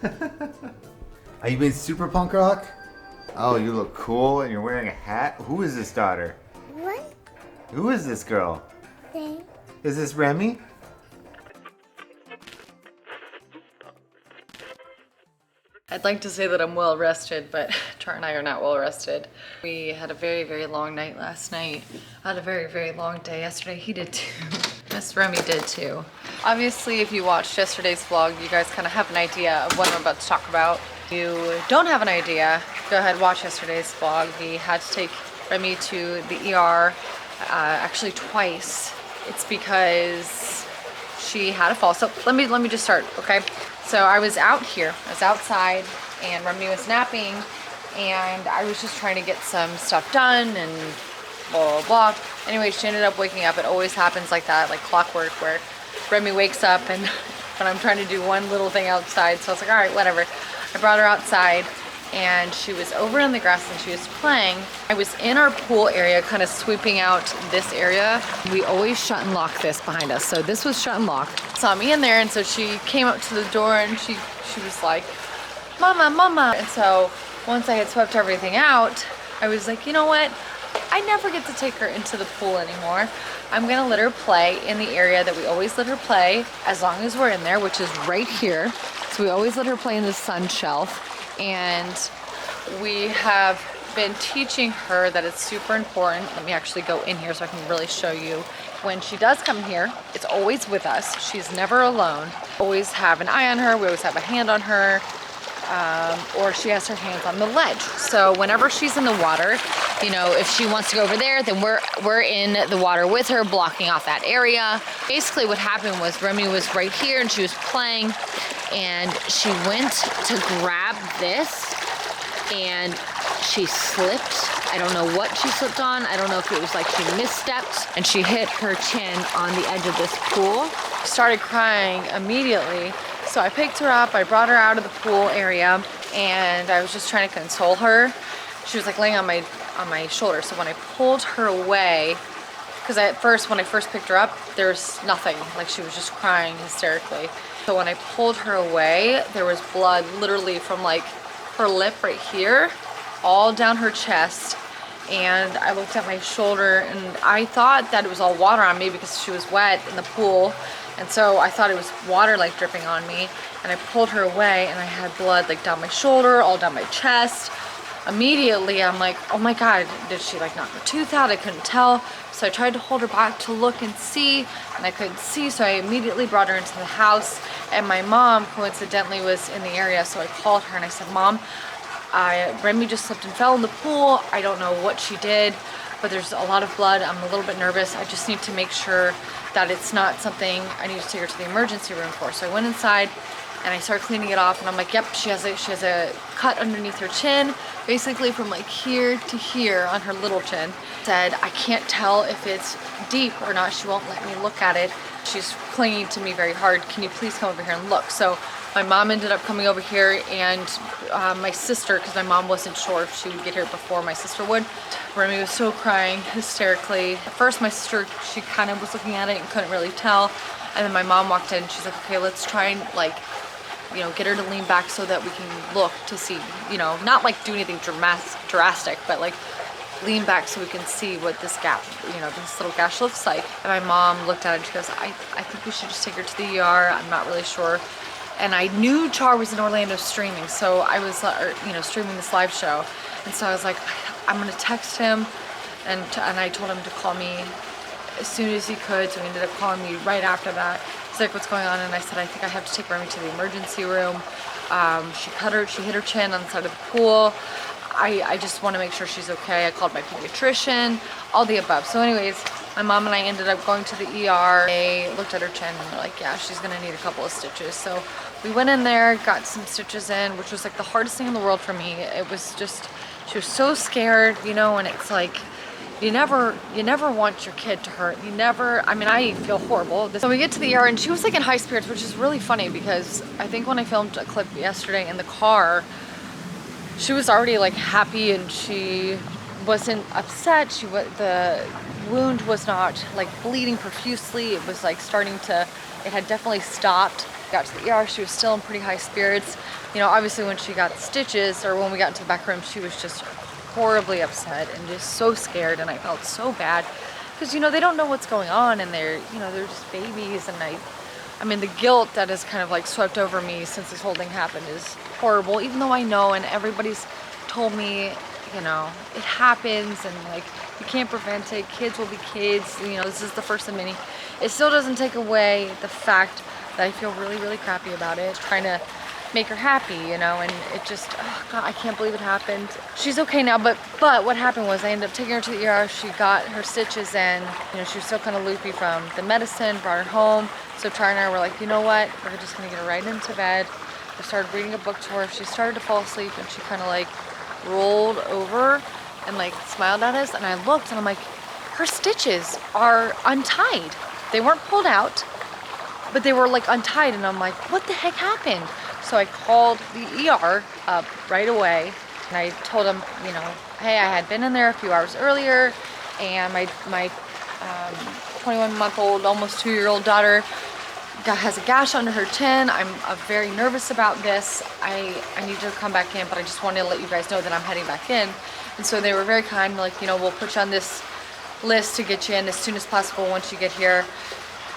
Are you being super punk rock? Oh, you look cool and you're wearing a hat? Who is this daughter? What? Who is this girl? Thing. Is this Remy? I'd like to say that I'm well rested, but Char and I are not well rested. We had a very, very long night last night. I had a very, very long day yesterday. He did too. Miss Remy did too. Obviously, if you watched yesterday's vlog, you guys kind of have an idea of what I'm about to talk about. If you don't have an idea, go ahead and watch yesterday's vlog. We had to take Remy to the ER actually twice. It's because she had a fall. So let me just start, okay? So I was out here, I was outside, and Remy was napping, and I was just trying to get some stuff done and blah, blah, blah. Anyway, she ended up waking up. It always happens like that, like clockwork, where Remy wakes up and when I'm trying to do one little thing outside. So I was like, all right, whatever. I brought her outside, and she was over in the grass and she was playing. I was in our pool area, kind of sweeping out this area. We always shut and lock this behind us. So this was shut and locked. Saw me in there, and so she came up to the door and she was like, Mama, Mama. And so once I had swept everything out, I was like, you know what? I never get to take her into the pool anymore. I'm gonna let her play in the area that we always let her play as long as we're in there, which is right here. So we always let her play in the sun shelf. And we have been teaching her that it's super important. Let me actually go in here so I can really show you. When she does come here, it's always with us. She's never alone. Always have an eye on her. We always have a hand on her. Or she has her hands on the ledge. So whenever she's in the water, you know, if she wants to go over there, then we're in the water with her, blocking off that area. Basically what happened was Remy was right here and she was playing, and she went to grab this and she slipped. I don't know what she slipped on. I don't know if it was like she misstepped and she hit her chin on the edge of this pool. She started crying immediately. So I picked her up, I brought her out of the pool area, and I was just trying to console her. She was like laying on my shoulder. So when I pulled her away, because at first, when I first picked her up, there was nothing. Like, she was just crying hysterically. So when I pulled her away, there was blood literally from like her lip right here, all down her chest. And I looked at my shoulder and I thought that it was all water on me because she was wet in the pool. And so I thought it was water like dripping on me. And I pulled her away and I had blood like down my shoulder, all down my chest. Immediately I'm like, oh my God, did she like knock her tooth out? I couldn't tell. So I tried to hold her back to look and see, and I couldn't see. So I immediately brought her into the house, and my mom coincidentally was in the area. So I called her and I said, Mom, Remy just slipped and fell in the pool. I don't know what she did, but there's a lot of blood. I'm a little bit nervous. I just need to make sure that it's not something I need to take her to the emergency room for. So I went inside and I started cleaning it off, and I'm like, yep, she has a cut underneath her chin, basically from like here to here on her little chin. Said, I can't tell if it's deep or not. She won't let me look at it. She's clinging to me very hard. Can you please come over here and look? So my mom ended up coming over here, and my sister, because my mom wasn't sure if she would get here before my sister would. Remy was still crying hysterically. At first my sister, she kind of was looking at it and couldn't really tell. And then my mom walked in and she's like, okay, let's try and like, you know, get her to lean back so that we can look to see, you know, not like do anything drastic, but like lean back so we can see what this gap, you know, this little gash looks like. And my mom looked at it and she goes, I think we should just take her to the ER. I'm not really sure. And I knew Char was in Orlando streaming, so I was, you know, streaming this live show. And so I was like, I'm gonna text him, and I told him to call me as soon as he could. So he ended up calling me right after that. He's like, what's going on? And I said, I think I have to take Remy to the emergency room. She hit her chin on the side of the pool. I just want to make sure she's okay. I called my pediatrician, all the above. So anyways, my mom and I ended up going to the ER. They looked at her chin and they're like, yeah, she's gonna need a couple of stitches. So we went in there, got some stitches in, which was like the hardest thing in the world for me. It was just, she was so scared, you know, and it's like, you never want your kid to hurt. You never, I mean, I feel horrible. So we get to the ER and she was like in high spirits, which is really funny because I think when I filmed a clip yesterday in the car, she was already like happy and she wasn't upset. The wound was not like bleeding profusely. It was like starting to it had definitely stopped. Got to the ER, she was still in pretty high spirits. You know, obviously when she got the stitches, or when we got into the back room, she was just horribly upset and just so scared, and I felt so bad. Because, you know, they don't know what's going on, and they're just babies, and I mean, the guilt that has kind of like swept over me since this whole thing happened is horrible, even though I know, and everybody's told me, you know, it happens, and like, you can't prevent it, kids will be kids, you know, this is the first of many. It still doesn't take away the fact that I feel really, really crappy about it, trying to make her happy, you know, and it just, oh God, I can't believe it happened. She's okay now, but what happened was I ended up taking her to the ER. She got her stitches in, you know, she was still kind of loopy from the medicine, brought her home. So Tara and I were like, you know what, we're just gonna get her right into bed. I started reading a book to her. She started to fall asleep, and she kind of like rolled over and like smiled at us, and I looked and I'm like, her stitches are untied. They weren't pulled out, but they were like untied, and I'm like, what the heck happened? So I called the ER up right away, and I told them, you know, hey, I had been in there a few hours earlier, and my 21-month-old, almost 2-year-old daughter has a gash under her chin. I'm very nervous about this. I need to come back in, but I just wanted to let you guys know that I'm heading back in. And so they were very kind, like, you know, we'll put you on this list to get you in as soon as possible once you get here.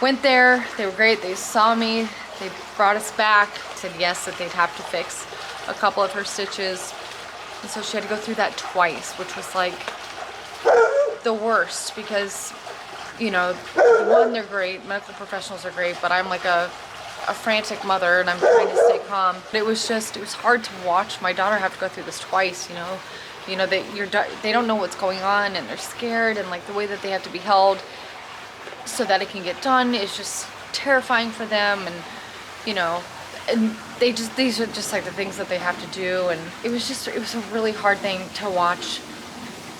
Went there, they were great, they saw me, they brought us back, said yes, that they'd have to fix a couple of her stitches. And so she had to go through that twice, which was like the worst, because, you know, one, they're great, medical professionals are great, but I'm like a frantic mother, and I'm trying to stay calm. But it was hard to watch my daughter have to go through this twice, you know. You know, they don't know what's going on, and they're scared, and like the way that they have to be held so that it can get done is just terrifying for them. And, you know, and these are just like the things that they have to do, and it was a really hard thing to watch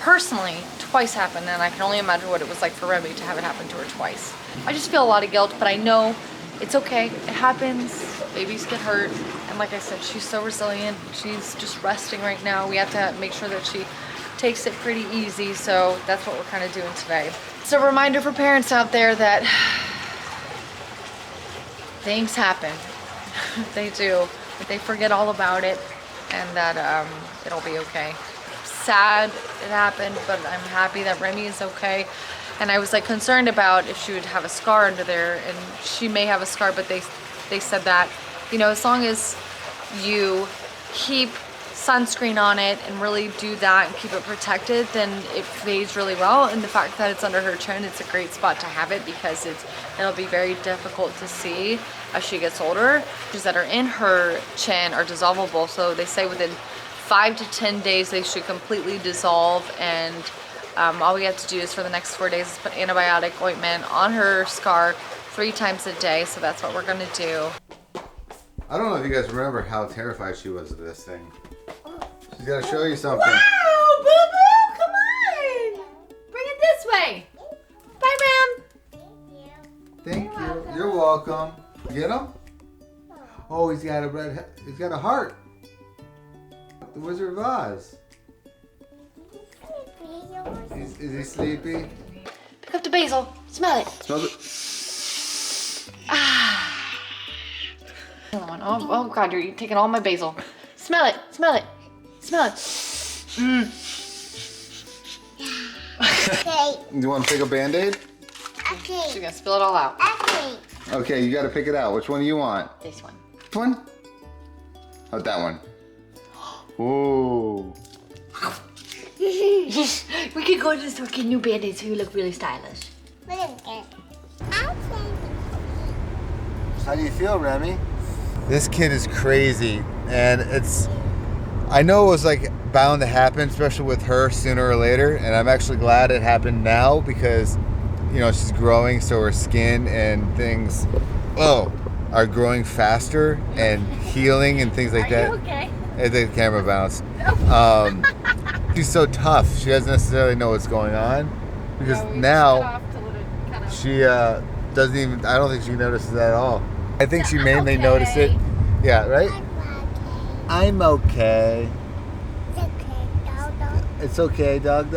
personally twice happen, and I can only imagine what it was like for Remy to have it happen to her twice. I just feel a lot of guilt, but I know it's okay. It happens. Babies get hurt, and like I said, she's so resilient. She's just resting right now. We have to make sure that she takes it pretty easy, so that's what we're kind of doing today. It's a reminder for parents out there that things happen. They do, but they forget all about it, and that it'll be okay. Sad it happened, but I'm happy that Remy is okay. And I was like concerned about if she would have a scar under there, and she may have a scar, but they said that, you know, as long as you keep sunscreen on it and really do that and keep it protected, then it fades really well. And the fact that it's under her chin, it's a great spot to have it, because it'll be very difficult to see as she gets older. Stitches that are in her chin are dissolvable, so they say within 5 to 10 days they should completely dissolve, and all we have to do is for the next 4 days is put antibiotic ointment on her scar 3 times a day. So that's what we're gonna do. I don't know if you guys remember how terrified she was of this thing. She's gotta show you something. Wow, boo-boo, come on! Bring it this way. Bye, Ram. Thank you. You're welcome. Get him? Oh, he's got a heart. The Wizard of Oz. Is he sleepy? Pick up the basil. Smell it. Smells it. Ah. Another one. Oh God, you're taking all my basil. Smell it. Smell it. Smell it. Okay. You want to pick a Band-Aid? Okay. She's gonna spill it all out. Okay. Okay, you gotta pick it out. Which one do you want? This one. Which one? Oh, that one. Ooh. We could go to the store and get new Band-Aids so you look really stylish. How do you feel, Remy? This kid is crazy, and I know it was like bound to happen, especially with her sooner or later, and I'm actually glad it happened now, because, you know, she's growing, so her skin and things, are growing faster and healing and things like that. Are you okay? I think the camera bounced. She's so tough. She doesn't necessarily know what's going on, because now she doesn't even. I don't think she notices that at all. I think she mainly noticed it. Yeah, right. I'm okay. It's okay, dog.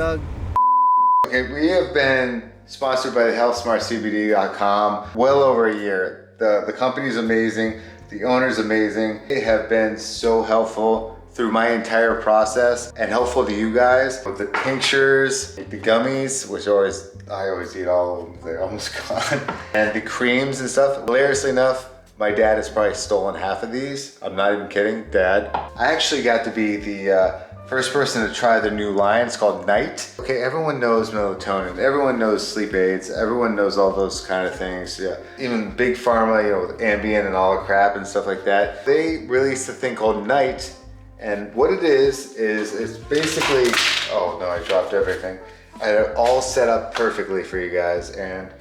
Okay, we have been sponsored by the HealthSmartCBD.com well over a year. The company's amazing. The owner's amazing. They have been so helpful through my entire process and helpful to you guys. With the tinctures, the gummies, which I always eat all of them. They're almost gone. And the creams and stuff. Hilariously enough, my dad has probably stolen half of these. I'm not even kidding, Dad. I actually got to be the first person to try the new line. It's called Night. Okay, everyone knows melatonin. Everyone knows sleep aids. Everyone knows all those kind of things. Yeah, even Big Pharma, you know, with Ambien and all the crap and stuff like that. They released a thing called Night, and what it is it's basically, oh no, I dropped everything. I had it all set up perfectly for you guys, and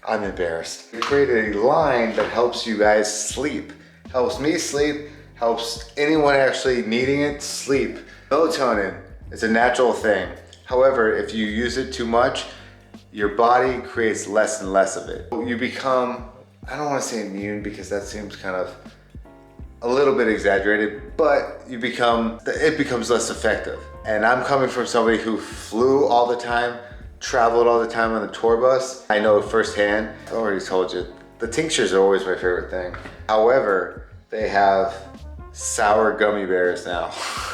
I'm embarrassed. We created a line that helps you guys sleep. Helps me sleep, helps anyone actually needing it sleep. Melatonin is a natural thing. However, if you use it too much, your body creates less and less of it. You become, I don't want to say immune because that seems kind of a little bit exaggerated, but it becomes less effective. And I'm coming from somebody who flew all the time, traveled all the time on the tour bus. I know firsthand, I already told you, the tinctures are always my favorite thing. However, they have sour gummy bears now.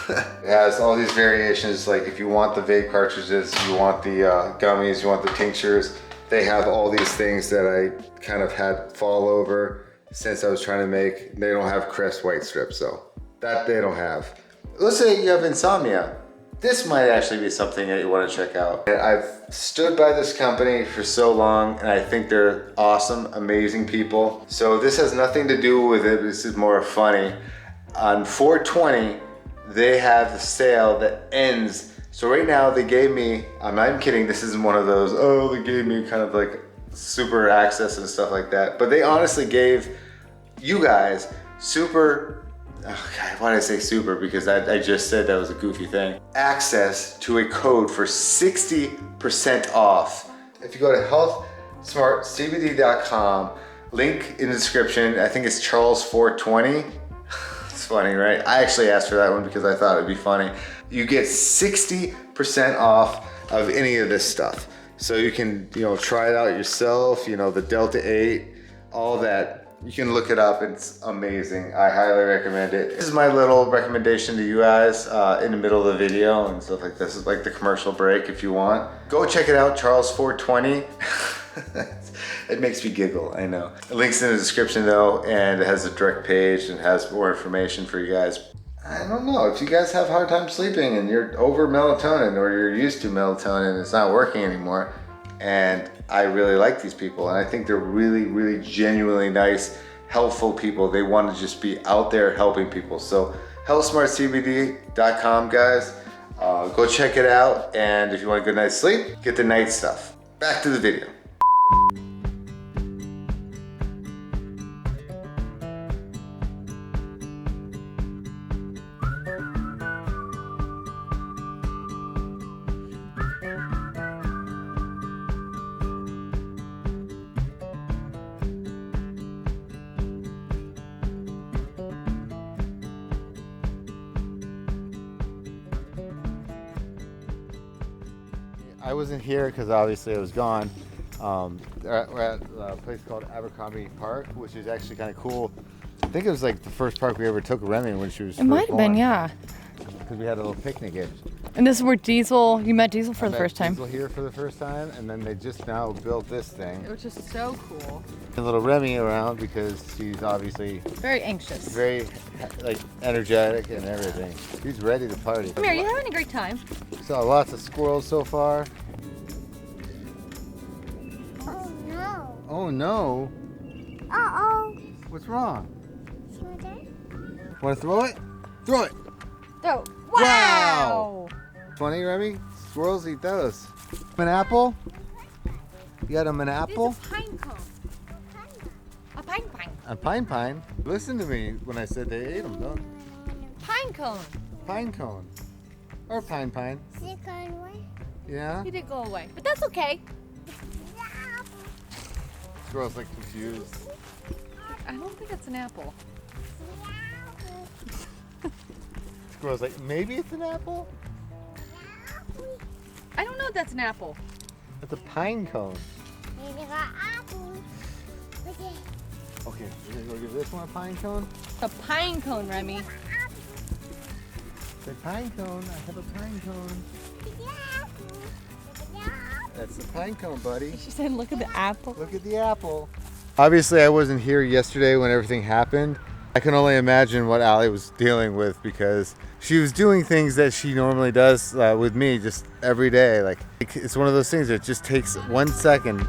It has all these variations, like if you want the vape cartridges, you want the gummies, you want the tinctures, they have all these things that I kind of had fall over since I was trying to make. They don't have Crest white strips, so that they don't have. Let's say you have insomnia. This might actually be something that you want to check out. I've stood by this company for so long, and I think they're awesome, amazing people. So this has nothing to do with it. This is more funny. On 4/20, they have the sale that ends. So right now they gave me, I'm not even kidding, this isn't one of those, oh, they gave me kind of like super access and stuff like that. But they honestly gave you guys super, oh God, why did I say super? Because I just said that was a goofy thing. Access to a code for 60% off. If you go to healthsmartcbd.com, link in the description, I think it's Charles420. It's funny, right? I actually asked for that one because I thought it'd be funny. You get 60% off of any of this stuff. So you can, try it out yourself, the Delta 8, all that. You can look it up, it's amazing. I highly recommend it. This is my little recommendation to you guys in the middle of the video and stuff like this. It's like the commercial break if you want. Go check it out, Charles420. It makes me giggle, I know. The link's in the description though, and it has a direct page and has more information for you guys. I don't know, if you guys have a hard time sleeping and you're over melatonin or you're used to melatonin and it's not working anymore, and I really like these people and I think they're really, really genuinely nice, helpful people. They want to just be out there helping people. So healthsmartcbd.com, guys. Go check it out, and if you want a good night's sleep, get the night stuff. Back to the video. I wasn't here because obviously I was gone. We're at a place called Abercrombie Park, which is actually kind of cool. I think it was like the first park we ever took Remy when she was. It might have been, yeah. Because we had a little picnic. And this is where you met Diesel for the first time. Diesel here for the first time, and then they just now built this thing. Which is so cool. A little Remy around because she's obviously very anxious, very energetic and everything. She's ready to party. Come here, you having a great time? Saw lots of squirrels so far. Oh no. Oh no. Uh-oh. What's wrong? Sweater? Want to throw it? Throw it. Throw. Wow. Funny, Remy? Squirrels eat those. An apple? You got an apple? This is pine cone. A pine pine. A pine pine? Listen to me when I said they ate them, don't you? Pine cone. Pine cone. Or pine pine. Second way. Yeah? He did go away, but that's okay. Squirrels like confused. I don't think it's an apple. Squirrels like, maybe it's an apple? I don't know if that's an apple. It's a pine cone. Maybe got apple. Okay. Okay, you're gonna go give this one a pine cone? A pine cone, Remy. Say pine cone. I have a pine cone. That's the pine cone, buddy. She said, look at the apple. Look at the apple. Obviously, I wasn't here yesterday when everything happened. I can only imagine what Allie was dealing with because she was doing things that she normally does with me just every day. Like, it's one of those things that just takes 1 second